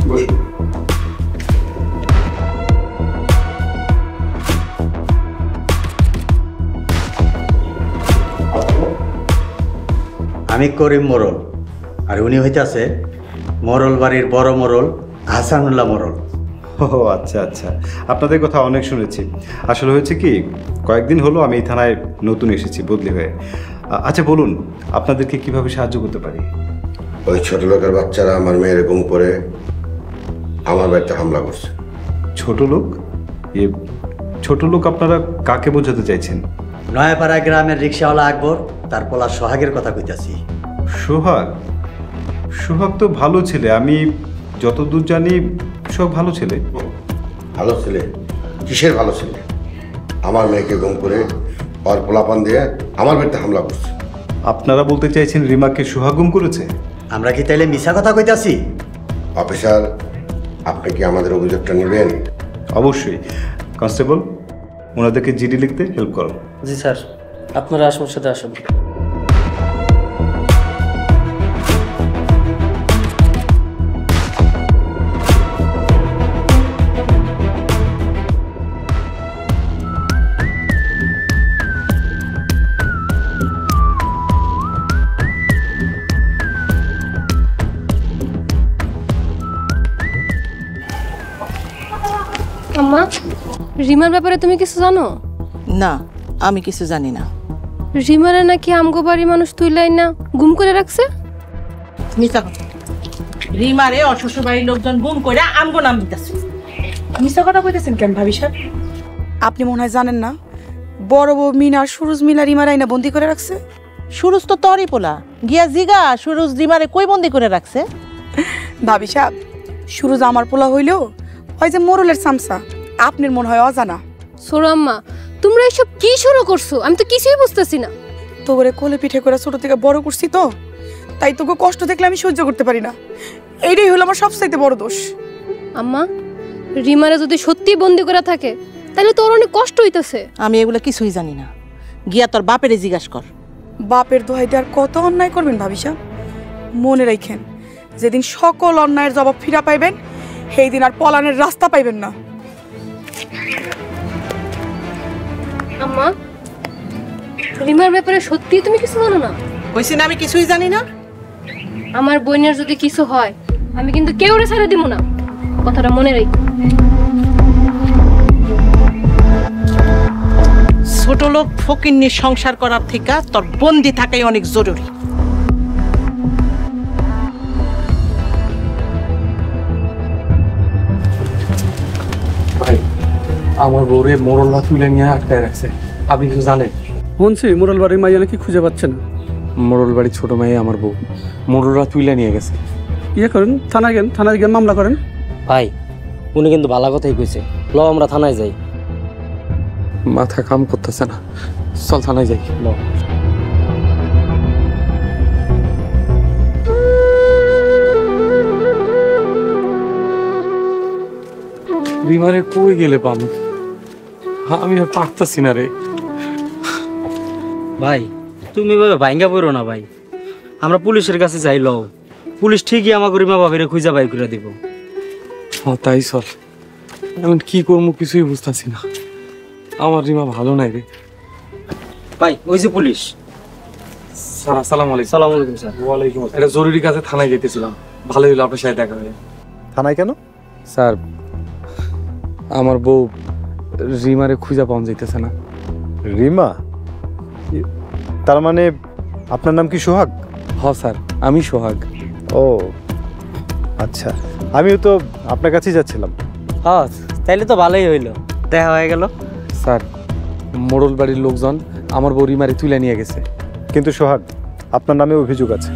আমি করিম মোরল, আর উনি হইতেছে মোরল বাড়ির বড় মোরল হাসানুল্লাহ মোরল। ও আচ্ছা আচ্ছা, আপনাদের কথা অনেক শুনেছি। আসলে হয়েছে কি, কয়েকদিন হলো আমি এই থানায় নতুন এসেছি, বদলি হয়ে। আচ্ছা বলুন, আপনাদেরকে কিভাবে সাহায্য করতে পারি? ওই ছোট লোকের বাচ্চারা আমার মেয়ের গুম করে আমার বাড়িতে হামলা করছে। ছোট লোক? ছোট লোক আপনারা কাকে বোঝাতে চাইছেন? নয়াপাড়া গ্রামের রিক্সাওয়ালা আকবর, তার পোলা সোহাগের কথা কইতাছি। সোহাগ? সোহাগ তো ভালো ছেলে, আমি যতদূর জানি সব ভালো ছেলে। ভালো ছেলে? কিসের ভালো ছেলে? আমার মেয়েকে গুম করে ওর পোলাপান দিয়ে আমার বাড়িতে হামলা করছে। আপনারা বলতে চাইছেন রিমাকে সোহাগ গুম করেছে? আমরা কি তাইলে মিছা কথা কইতাছি? অফিসার, আপনি কি আমাদের অভিযোগটা নেবেন? অবশ্যই। কনস্টেবল, ওনাদেরকে জিডি লিখতে হেল্প করো। জি স্যার, আপনারা আসুন, সাথে আসুন। আম্মা, রিমার ব্যাপারে তুমি কিছু জানো? না, আমি কিছু জানি না। রিমারে নাকি আমগো বাড়ির মানুষ তুইলাই না গুম করে রাখছে। মিছা কথা। রিমারে অশ্বশ্ব বাড়ির লোকজন গুম করে আমগো নাম দিতেছে। মিছা কথা কইতেছেন কেন ভাবি সাহেব? আপনি মনে হয় জানেন না, বড় বউ মিনা সুরজ মিলা রিমার আইনা বন্দি করে রাখছে। সুরজ তো তরি পোলা, গিয়া জিগা সুরজ রিমারে কই বন্দি করে রাখছে? ভাবি সাহেব, সুরজ আমার পোলা হইলেও ওই যে মোরলের সামসা, আপনার মনে হয় অজানা। সোরা আম্মা, তোমরা এসব কি শুরু করছো? আমি তো কিছুই বুঝতেছি না। তোরে কোলে পিঠে করে ছোট থেকে বড় করছি তো, তাই তোকে কষ্ট দেখলে আমি সহ্য করতে পারি না। এইটাই হলো আমার সবচাইতে বড় দোষ। আম্মা, রিমারে যদি সত্যি বন্দি করে থাকে তাহলে তোর অনেক কষ্ট হইতেছে। আমি এগুলা কিছুই জানি না, গিয়া তোর বাপেরে জিজ্ঞাসা কর। বাপের দোহাই দিয়ে আর কত অন্যায় করবেন ভাবি সাহেব? মনে রাখেন, যেদিন সকল অন্যায়ের জবাব ফিরা পাইবেন সেই দিন আর পলানের রাস্তা পাইবেন না। আম্মা, রিমার ব্যাপারে সত্যি তুমি কিছু জানো না? কইছি না আমি কিছুই জানি না। আমার বোনের যদি কিছু হয় আমি কিন্তু কেউরে ছেড়ে দিব না, কথাটা মনে রাখো। ছোট লোক ফকিন্নির সংসার করার থেকে তোর বন্দি থাকাই অনেক জরুরি। ভাই, আমার বউরে মোরলরা তুলে নিয়ে আটকায় রাখছে। আপনি কিছু জানেন? শুনছি মোরল বাড়ির মাইয়া নাকি খুঁজে পাচ্ছে না। মোরল বাড়ির ছোট মেয়ে আমার বউ, মোরলরা তুলে নিয়ে গেছে। ইয়ে করেন, থানায় গিয়ে মামলা করেন। ভাই, উনি কিন্তু ভালো কথাই কইছে, ল আমরা থানায় যাই। মাথা কাম করতেছে না, চল থানায় যাই। ল। রিমারে কই গেলে পাম? আমি আর পারতাছি না রে। ভাই, তুমি ভাবে ভাঙ্গা পড়ো না ভাই, আমরা পুলিশের কাছে যাই। লও, পুলিশ ঠিকই আমাকে রিমা বাবিরে খুঁজা বাই করে দিব। তাই চল। এখন কি করবো কিছুই বুঝতেছি না, আমার রিমা ভালো নাই রে। ভাই, ওই যে পুলিশ। স্যার আসসালামু আলাইকুম। সালাম আলাইকুম স্যার। ওয়ালাইকুম আসসালাম। এটা জরুরি কাজে থানায় যেতেছিলাম, ভালো হইলো আপনার সাথে দেখা হয়ে। থানায় কেন? স্যার, আমার বউ রিমারে খুঁজা পাওয়া যাইতেছে না। রিমা? তার মানে আপনার নাম কি সোহাগ? হ স্যার, আমি সোহাগ। ও আচ্ছা, আমিও তো আপনার কাছেই যাচ্ছিলাম। হ্যাঁ, তাইলে তো ভালোই হইলো, দেখা হয়ে গেল। স্যার, মোড়ল বাড়ির লোকজন আমার বউ রিমারে তুলে নিয়ে গেছে। কিন্তু সোহাগ, আপনার নামে অভিযোগ আছে।